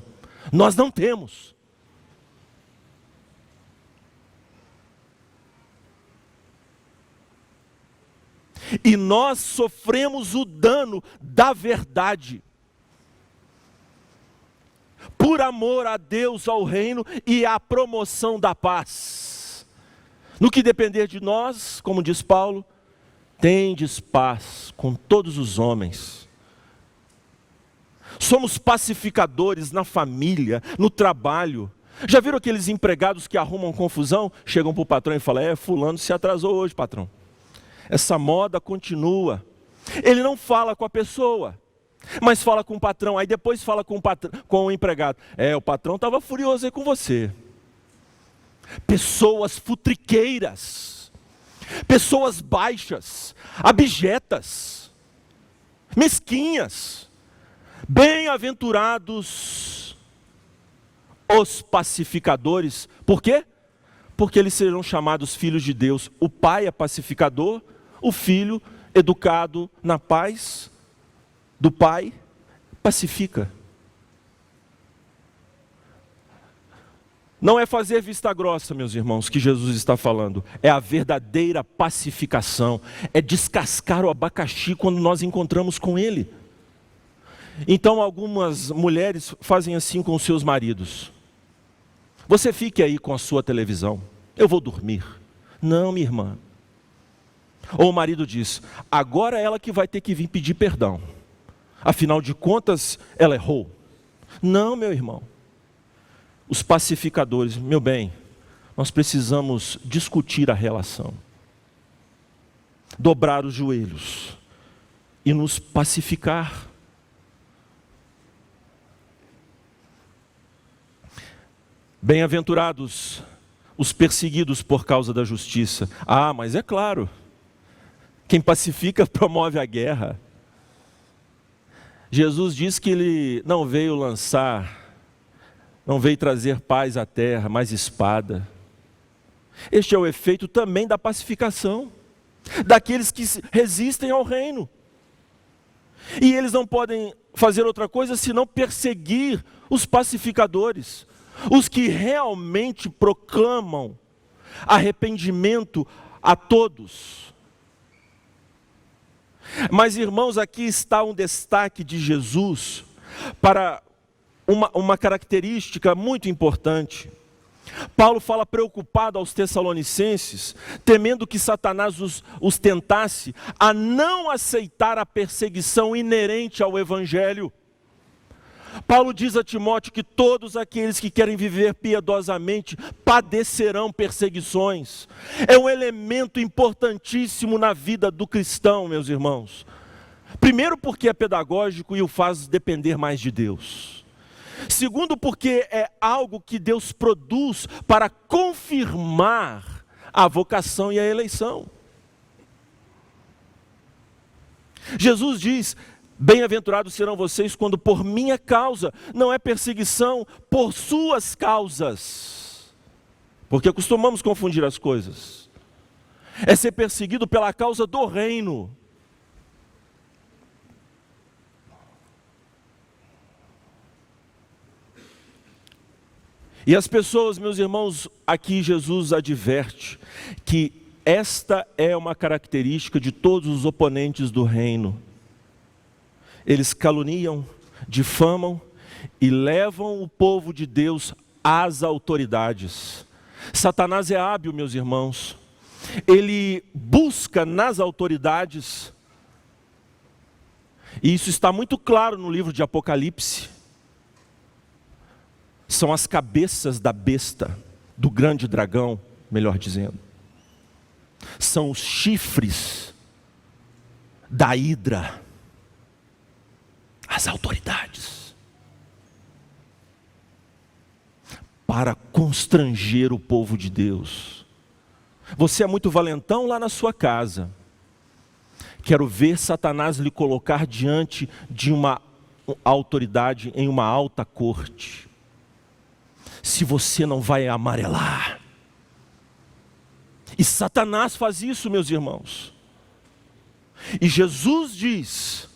Nós não temos. E nós sofremos o dano da verdade, por amor a Deus, ao reino e à promoção da paz. No que depender de nós, como diz Paulo, tendes paz com todos os homens. Somos pacificadores na família, no trabalho. Já viram aqueles empregados que arrumam confusão? Chegam para o patrão e falam: fulano se atrasou hoje, patrão. Essa moda continua. Ele não fala com a pessoa, mas fala com o patrão. Aí depois fala com o empregado: o patrão estava furioso aí com você. Pessoas futriqueiras, pessoas baixas, abjetas, mesquinhas. Bem-aventurados os pacificadores. Por quê? Porque eles serão chamados filhos de Deus. O pai é pacificador, o filho, educado na paz do pai, pacifica. Não é fazer vista grossa, meus irmãos, que Jesus está falando. É a verdadeira pacificação. É descascar o abacaxi quando nós encontramos com ele. Então algumas mulheres fazem assim com os seus maridos: você fique aí com a sua televisão, eu vou dormir. Não, minha irmã. Ou o marido diz: agora é ela que vai ter que vir pedir perdão, afinal de contas ela errou. Não, meu irmão. Os pacificadores: meu bem, nós precisamos discutir a relação, dobrar os joelhos e nos pacificar. Bem-aventurados os perseguidos por causa da justiça. Ah, mas é claro, quem pacifica promove a guerra. Jesus diz que ele não veio trazer paz à terra, mas espada. Este é o efeito também da pacificação, daqueles que resistem ao reino. E eles não podem fazer outra coisa senão perseguir os pacificadores, os que realmente proclamam arrependimento a todos. Mas, irmãos, aqui está um destaque de Jesus para uma característica muito importante. Paulo fala preocupado aos Tessalonicenses, temendo que Satanás os tentasse a não aceitar a perseguição inerente ao Evangelho. Paulo diz a Timóteo que todos aqueles que querem viver piedosamente padecerão perseguições. É um elemento importantíssimo na vida do cristão, meus irmãos. Primeiro, porque é pedagógico e o faz depender mais de Deus. Segundo, porque é algo que Deus produz para confirmar a vocação e a eleição. Jesus diz: bem-aventurados serão vocês quando por minha causa, não é perseguição por suas causas, porque costumamos confundir as coisas. É ser perseguido pela causa do reino. E as pessoas, meus irmãos, aqui Jesus adverte que esta é uma característica de todos os oponentes do reino. Eles caluniam, difamam e levam o povo de Deus às autoridades. Satanás é hábil, meus irmãos. Ele busca nas autoridades, e isso está muito claro no livro de Apocalipse. São as cabeças da besta, do grande dragão, melhor dizendo. São os chifres da hidra, as autoridades, para constranger o povo de Deus. Você é muito valentão lá na sua casa. Quero ver Satanás lhe colocar diante de uma autoridade em uma alta corte. Se você não vai amarelar. E Satanás faz isso, meus irmãos. E Jesus diz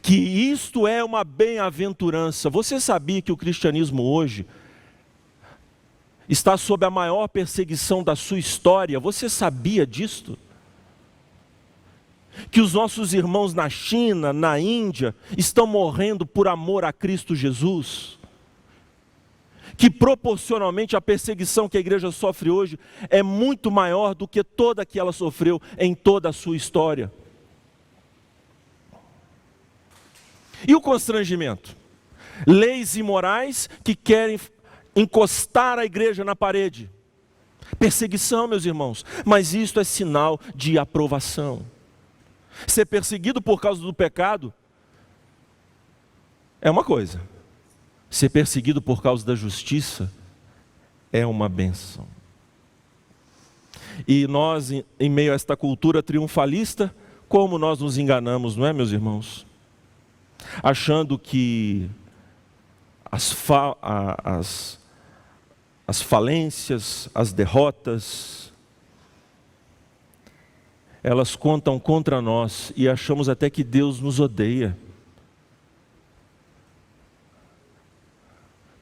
que isto é uma bem-aventurança. Você sabia que o cristianismo hoje está sob a maior perseguição da sua história? Você sabia disto? Que os nossos irmãos na China, na Índia, estão morrendo por amor a Cristo Jesus? Que proporcionalmente a perseguição que a igreja sofre hoje é muito maior do que toda que ela sofreu em toda a sua história. E o constrangimento? Leis imorais que querem encostar a igreja na parede. Perseguição, meus irmãos, mas isto é sinal de aprovação. Ser perseguido por causa do pecado é uma coisa. Ser perseguido por causa da justiça é uma bênção. E nós, em meio a esta cultura triunfalista, como nós nos enganamos, não é, meus irmãos? Achando que as falências, as derrotas, elas contam contra nós e achamos até que Deus nos odeia.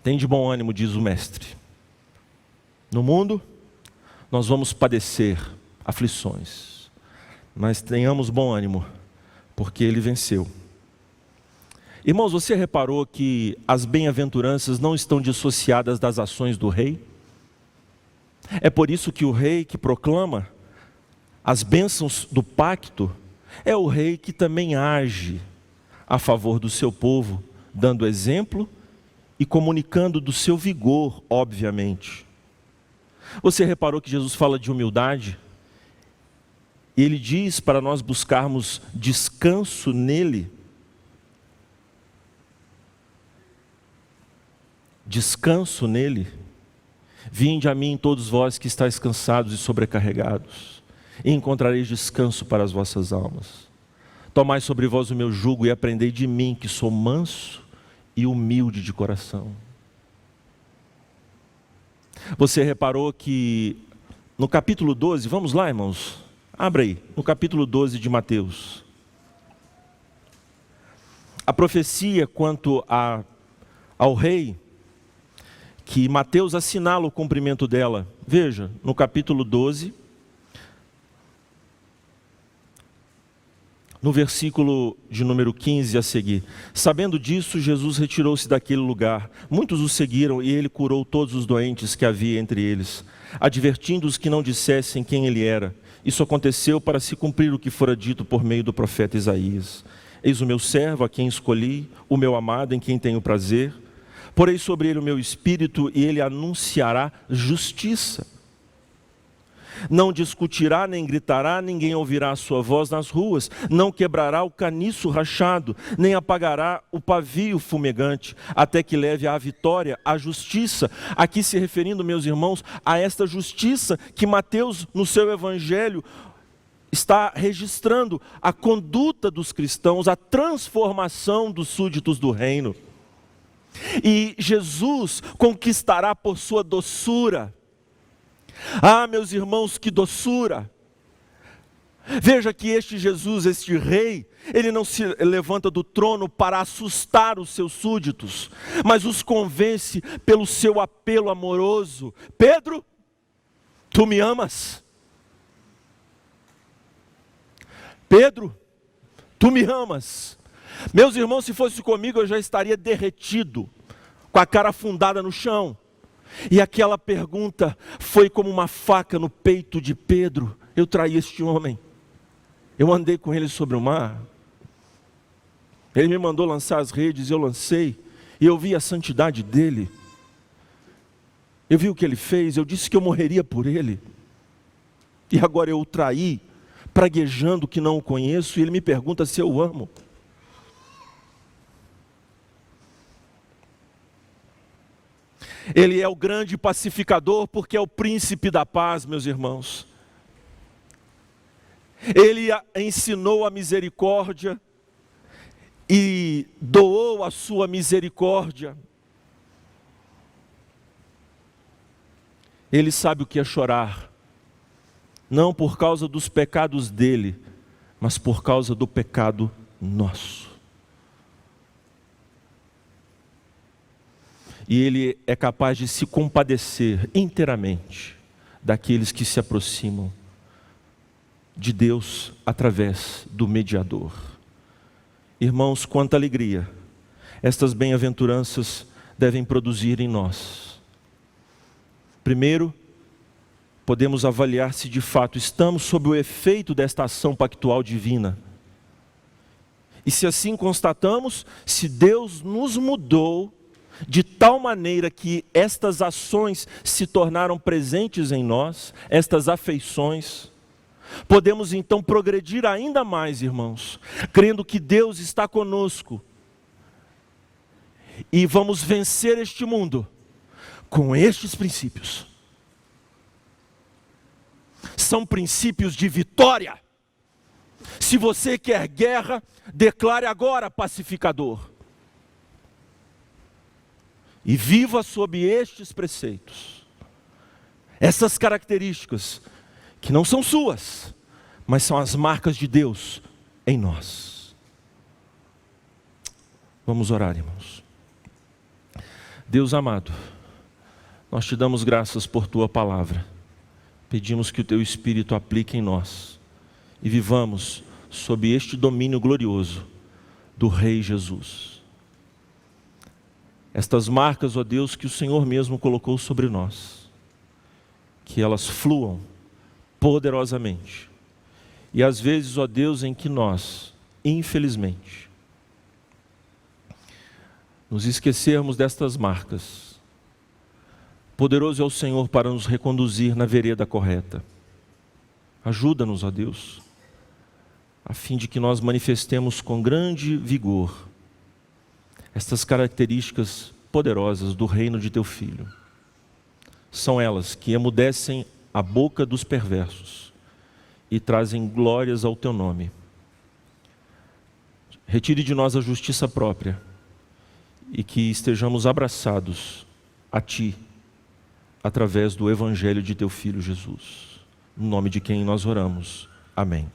Tem de bom ânimo, diz o mestre. No mundo, nós vamos padecer aflições, mas tenhamos bom ânimo, porque Ele venceu. Irmãos, você reparou que as bem-aventuranças não estão dissociadas das ações do rei? É por isso que o rei que proclama as bênçãos do pacto é o rei que também age a favor do seu povo, dando exemplo e comunicando do seu vigor, obviamente. Você reparou que Jesus fala de humildade? Ele diz para nós buscarmos descanso nele. Descanso nele. Vinde a mim todos vós que estáis cansados e sobrecarregados, e encontrareis descanso para as vossas almas. Tomai sobre vós o meu jugo e aprendei de mim, que sou manso e humilde de coração. Você reparou que no capítulo 12, vamos lá, irmãos, abra aí, no capítulo 12 de Mateus, a profecia quanto ao rei, que Mateus assinala o cumprimento dela. Veja, no capítulo 12, No versículo de número 15 a seguir: sabendo disso, Jesus retirou-se daquele lugar. Muitos o seguiram e ele curou todos os doentes que havia entre eles, advertindo-os que não dissessem quem ele era. Isso aconteceu para se cumprir o que fora dito por meio do profeta Isaías: eis o meu servo a quem escolhi, o meu amado em quem tenho prazer. Porei sobre ele o meu espírito e ele anunciará justiça. Não discutirá nem gritará, ninguém ouvirá a sua voz nas ruas. Não quebrará o caniço rachado, nem apagará o pavio fumegante, até que leve à vitória a justiça. Aqui se referindo, meus irmãos, a esta justiça que Mateus, no seu evangelho, está registrando a conduta dos cristãos, a transformação dos súditos do reino. E Jesus conquistará por sua doçura. Ah, meus irmãos, que doçura! Veja que este Jesus, este rei, ele não se levanta do trono para assustar os seus súditos, mas os convence pelo seu apelo amoroso. Pedro, tu me amas? Pedro, tu me amas? Meus irmãos, se fosse comigo eu já estaria derretido, com a cara afundada no chão. E aquela pergunta foi como uma faca no peito de Pedro. Eu traí este homem, eu andei com ele sobre o mar, ele me mandou lançar as redes, eu lancei, e eu vi a santidade dele, eu vi o que ele fez, eu disse que eu morreria por ele, e agora eu o traí, praguejando que não o conheço, e ele me pergunta se eu o amo. Ele é o grande pacificador, porque é o príncipe da paz, meus irmãos. Ele ensinou a misericórdia e doou a sua misericórdia. Ele sabe o que é chorar, não por causa dos pecados dele, mas por causa do pecado nosso. E ele é capaz de se compadecer inteiramente daqueles que se aproximam de Deus através do mediador. Irmãos, quanta alegria estas bem-aventuranças devem produzir em nós. Primeiro, podemos avaliar se de fato estamos sob o efeito desta ação pactual divina. E se assim constatamos, se Deus nos mudou de tal maneira que estas ações se tornaram presentes em nós, estas afeições, podemos então progredir ainda mais, irmãos, crendo que Deus está conosco e vamos vencer este mundo com estes princípios. São princípios de vitória. Se você quer guerra, declare agora pacificador. E viva sob estes preceitos, essas características, que não são suas, mas são as marcas de Deus em nós. Vamos orar, irmãos. Deus amado, nós te damos graças por tua palavra. Pedimos que o teu Espírito aplique em nós e vivamos sob este domínio glorioso do Rei Jesus. Estas marcas, ó Deus, que o Senhor mesmo colocou sobre nós, que elas fluam poderosamente. E às vezes, ó Deus, em que nós, infelizmente, nos esquecermos destas marcas, poderoso é o Senhor para nos reconduzir na vereda correta. Ajuda-nos, ó Deus, a fim de que nós manifestemos com grande vigor estas características poderosas do reino de teu Filho. São elas que emudecem a boca dos perversos e trazem glórias ao teu nome. Retire de nós a justiça própria e que estejamos abraçados a ti através do evangelho de teu Filho Jesus. No nome de quem nós oramos. Amém.